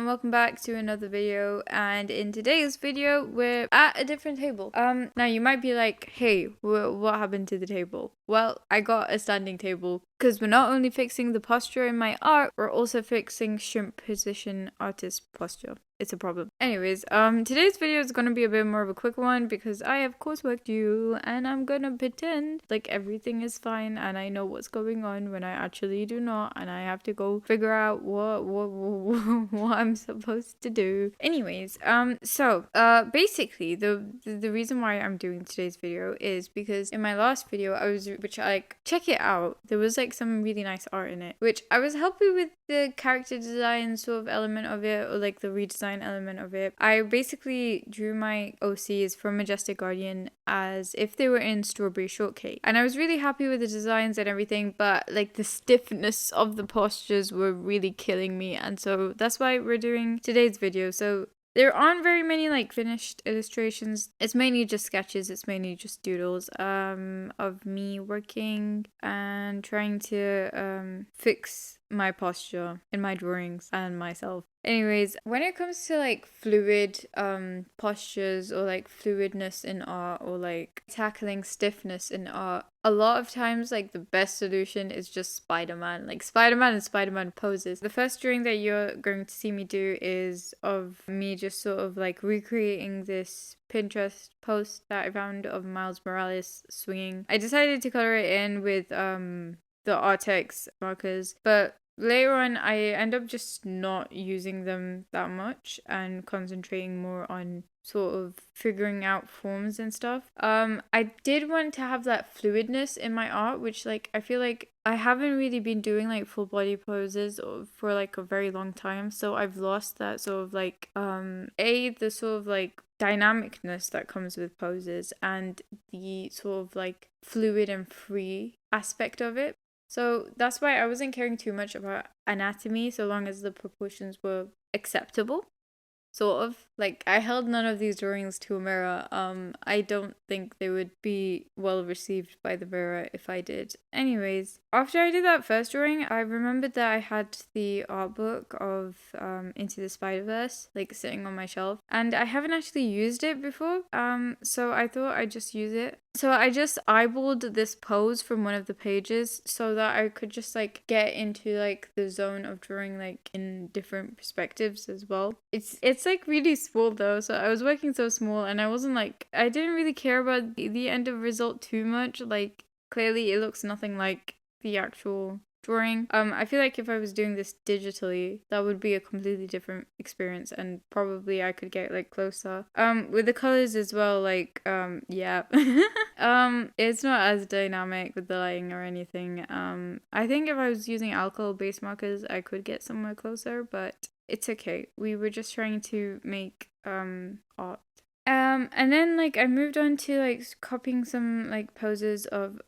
welcome back to another video, and in today's video we're at a different table. Now you might be like, hey, what happened to the table? Well, I got a standing table because we're not only fixing the posture in my art, we're also fixing shrimp position artist posture. It's a problem. Anyways, today's video is gonna be a bit more of a quick one because I have coursework due and I'm gonna pretend like everything is fine and I know what's going on when I actually do not, and I have to go figure out what I'm supposed to do. Anyways, basically the reason why I'm doing today's video is because in my last video check it out, there was like some really nice art in it, which I was happy with the character design sort of element of it, or like the redesign element of it. I basically drew my OCs from Majestic Guardian as if they were in Strawberry Shortcake, and I was really happy with the designs and everything, but like the stiffness of the postures were really killing me, and so that's why we're doing today's video. So there aren't very many like finished illustrations. It's mainly just sketches. It's mainly just doodles of me working and trying to fix my posture in my drawings and myself. Anyways, when it comes to like fluid postures or like fluidness in art, or like tackling stiffness in art, a lot of times like the best solution is just Spider-Man, like Spider-Man and Spider-Man poses. The first drawing that you're going to see me do is of me just sort of like recreating this Pinterest post that I found of Miles Morales swinging. I decided to color it in with the Arrtx markers, but later on I end up just not using them that much and concentrating more on sort of figuring out forms and stuff. I did want to have that fluidness in my art, which like I feel like I haven't really been doing like full body poses for like a very long time, so I've lost that sort of like the sort of like dynamicness that comes with poses and the sort of like fluid and free aspect of it. So that's why I wasn't caring too much about anatomy so long as the proportions were acceptable. Sort of. Like, I held none of these drawings to a mirror. I don't think they would be well received by the mirror if I did. Anyways, after I did that first drawing, I remembered that I had the art book of Into the Spider-Verse, like, sitting on my shelf. And I haven't actually used it before, so I thought I'd just use it. So I just eyeballed this pose from one of the pages so that I could just like get into like the zone of drawing like in different perspectives as well. It's like really small though, so I was working so small and I didn't really care about the end of result too much. Like clearly it looks nothing like the actual drawing. I feel like if I was doing this digitally, that would be a completely different experience, and probably I could get like closer. With the colors as well, like yeah. It's not as dynamic with the lighting or anything. I think if I was using alcohol based markers, I could get somewhere closer, but it's okay. We were just trying to make art. And then like I moved on to like copying some like poses of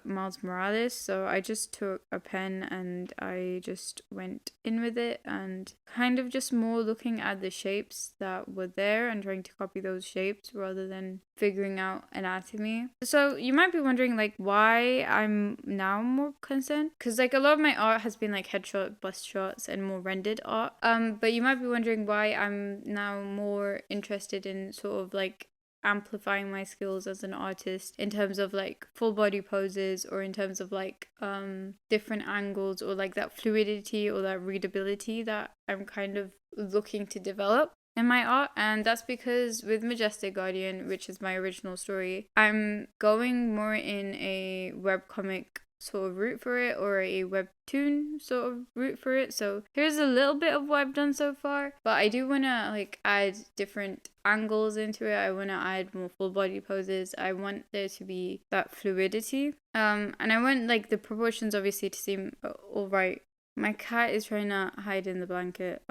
Miles Morales. So I just took a pen and I just went in with it and kind of just more looking at the shapes that were there and trying to copy those shapes rather than figuring out anatomy. So you might be wondering like why I'm now more concerned, because like a lot of my art has been like headshot, bust shots, and more rendered art. But you might be wondering why I'm now more interested in sort of like amplifying my skills as an artist in terms of like full body poses, or in terms of like different angles, or like that fluidity or that readability that I'm kind of looking to develop in my art. And that's because with Majestic Guardian, which is my original story, I'm going more in a webcomic sort of route for it, or a webtoon sort of route for it. So here's a little bit of what I've done so far, but I do want to like add different angles into it. I want to add more full body poses. I want there to be that fluidity, and I want like the proportions obviously to seem all right. My cat is trying to hide in the blanket.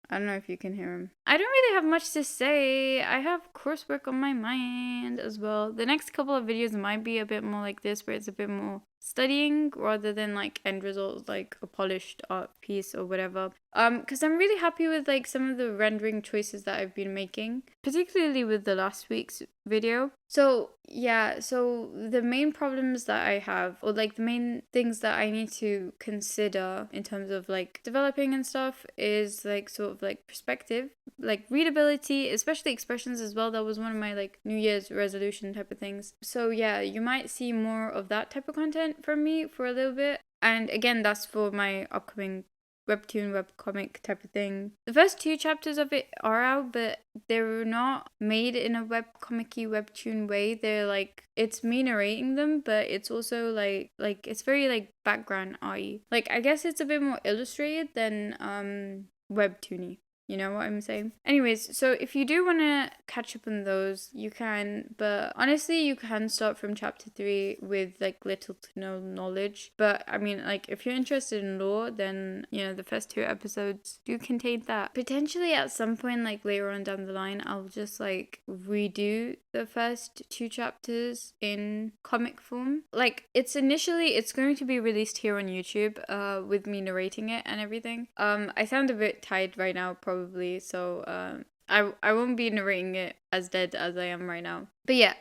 I don't know if you can hear him. I don't really have much to say. I have coursework on my mind as well. The next couple of videos might be a bit more like this, where it's a bit more studying rather than like end result, like a polished art piece or whatever. Because I'm really happy with like some of the rendering choices that I've been making, particularly with the last week's video. So yeah, so the main problems that I have, or like the main things that I need to consider in terms of like developing and stuff, is like sort of like perspective, like readability, especially expressions as well. That was one of my like New Year's resolution type of things. So yeah, you might see more of that type of content from me for a little bit. And again, that's for my upcoming webtoon, webcomic type of thing. The first 2 chapters of it are out, but they're not made in a webcomic-y webtoon way. They're like, it's me narrating them, but it's also like it's very like background eye. Like, I guess it's a bit more illustrated than webtoony. You know what I'm saying? Anyways, so if you do want to catch up on those, you can. But honestly, you can start from chapter 3 with like little to no knowledge. But I mean, like if you're interested in lore, then you know the first 2 episodes do contain that. Potentially at some point, like later on down the line, I'll just like redo the first 2 chapters in comic form. Like it's going to be released here on YouTube, with me narrating it and everything. I sound a bit tired right now, probably, so I won't be narrating it as dead as I am right now. But yeah,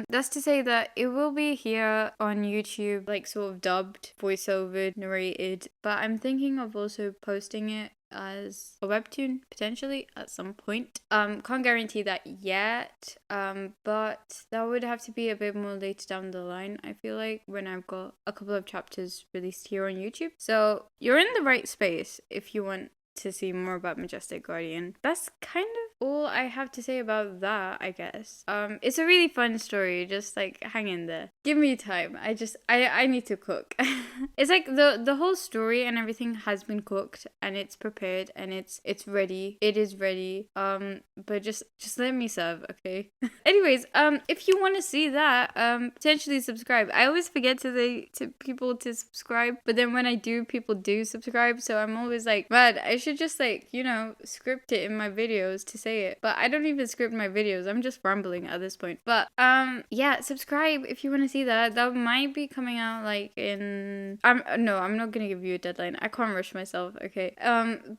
that's to say that it will be here on YouTube, like sort of dubbed, voiceover, narrated. But I'm thinking of also posting it as a webtoon potentially at some point. Can't guarantee that yet. But that would have to be a bit more later down the line, I feel like, when I've got a couple of chapters released here on YouTube. So you're in the right space if you want to see more about Majestic Guardian. That's kind of all I have to say about that, I guess. It's a really fun story. Just like hang in there. Give me time. I need to cook. It's like the whole story and everything has been cooked and it's prepared and it's ready. It is ready. But just let me serve, okay? Anyways, if you want to see that, potentially subscribe. I always forget to say to people to subscribe, but then when I do, people do subscribe. So I'm always like, man, I should just like, you know, script it in my videos to say it. But I don't even script my videos. I'm just rambling at this point. But yeah, subscribe if you want to see that. That might be coming out like in I'm not gonna give you a deadline. I can't rush myself, okay?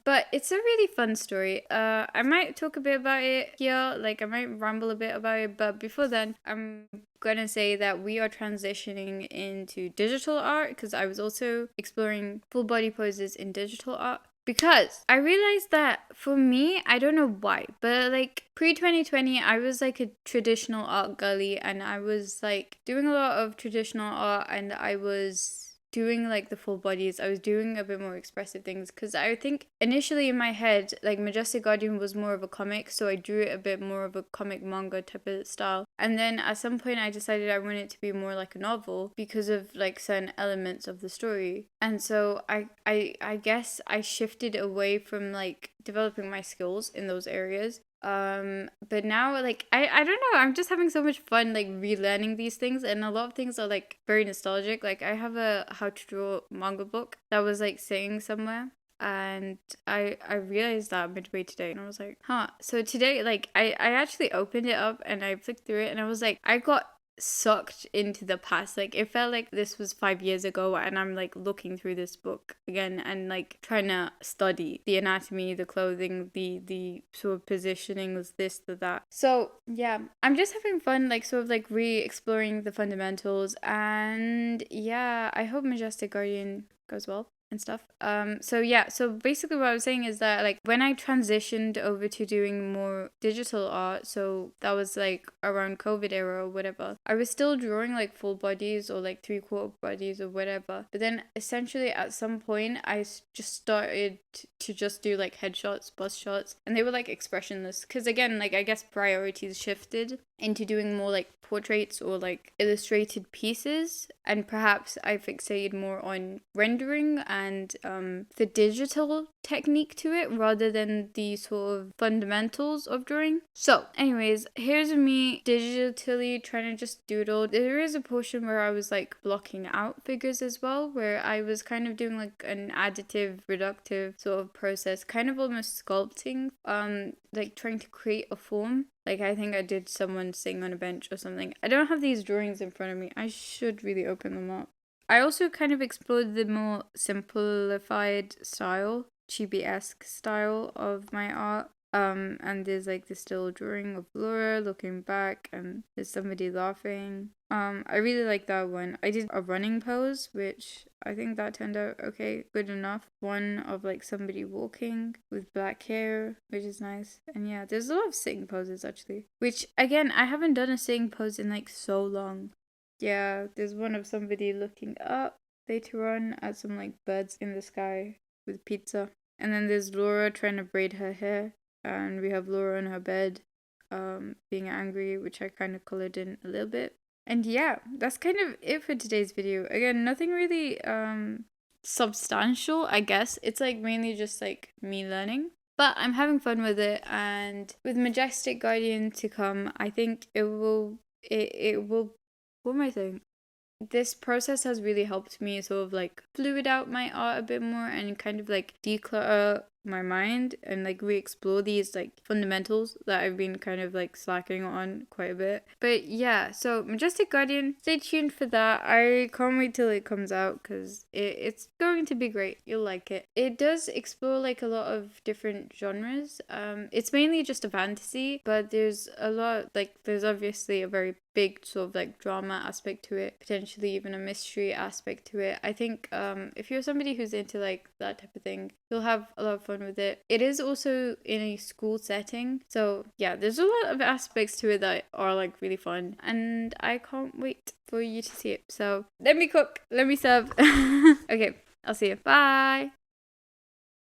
But it's a really fun story. I might talk a bit about it here, like I might ramble a bit about it, but before then, I'm gonna say that we are transitioning into digital art because I was also exploring full body poses in digital art. Because I realized that for me, I don't know why, but like pre-2020, I was like a traditional art girly and I was like doing a lot of traditional art and I was doing like the full bodies. I was doing a bit more expressive things because I think initially in my head, like Majestic Guardian was more of a comic, so I drew it a bit more of a comic manga type of style. And then at some point I decided I wanted it to be more like a novel because of like certain elements of the story. And so I guess I shifted away from like developing my skills in those areas. But now like I don't know, I'm just having so much fun like relearning these things, and a lot of things are like very nostalgic. Like I have a how to draw manga book that was like sitting somewhere, and I realized that midway today and I was like, so today like I actually opened it up and I flicked through it and I was like, I got sucked into the past. Like it felt like this was 5 years ago and I'm like looking through this book again and like trying to study the anatomy, the clothing, the sort of positionings, this, that. So yeah, I'm just having fun like sort of like re-exploring the fundamentals, and yeah, I hope Majestic Guardian goes well and stuff. So yeah, so basically what I was saying is that like when I transitioned over to doing more digital art, so that was like around COVID era or whatever, I was still drawing like full bodies or like 3/4 bodies or whatever, but then essentially at some point I just started to just do like headshots, bust shots, and they were like expressionless because again, like I guess priorities shifted into doing more like portraits or like illustrated pieces, and perhaps I fixated more on rendering and the digital technique to it rather than the sort of fundamentals of drawing. So anyways, here's me digitally trying to just doodle. There is a portion where I was like blocking out figures as well, where I was kind of doing like an additive reductive sort of process, kind of almost sculpting, like trying to create a form. Like I think I did someone sitting on a bench or something. I don't have these drawings in front of me. I should really open them up. I also kind of explored the more simplified style, chibi-esque style of my art. And there's like this still drawing of Laura looking back, and there's somebody laughing. I really like that one. I did a running pose, which I think that turned out okay, good enough. One of like somebody walking with black hair, which is nice. And yeah, there's a lot of sitting poses actually, which again, I haven't done a sitting pose in like so long. Yeah, there's one of somebody looking up later on at some like birds in the sky with pizza. And then there's Laura trying to braid her hair. And we have Laura on her bed, being angry, which I kind of colored in a little bit. And yeah, that's kind of it for today's video. Again, nothing really substantial, I guess. It's like mainly just like me learning. But I'm having fun with it, and with Majestic Guardian to come, I think it will what am I saying? This process has really helped me sort of like fluid out my art a bit more and kind of like declutter my mind and like re-explore these like fundamentals that I've been kind of like slacking on quite a bit. But yeah, so Majestic Guardian, stay tuned for that. I can't wait till it comes out because it's going to be great. You'll like it. It does explore like a lot of different genres. It's mainly just a fantasy, but there's a lot, like there's obviously a very big sort of like drama aspect to it, potentially even a mystery aspect to it. I think if you're somebody who's into like that type of thing, you'll have a lot of fun with it. It is also in a school setting, so yeah, there's a lot of aspects to it that are like really fun, and I can't wait for you to see it. So let me cook, let me serve. Okay, I'll see you. Bye.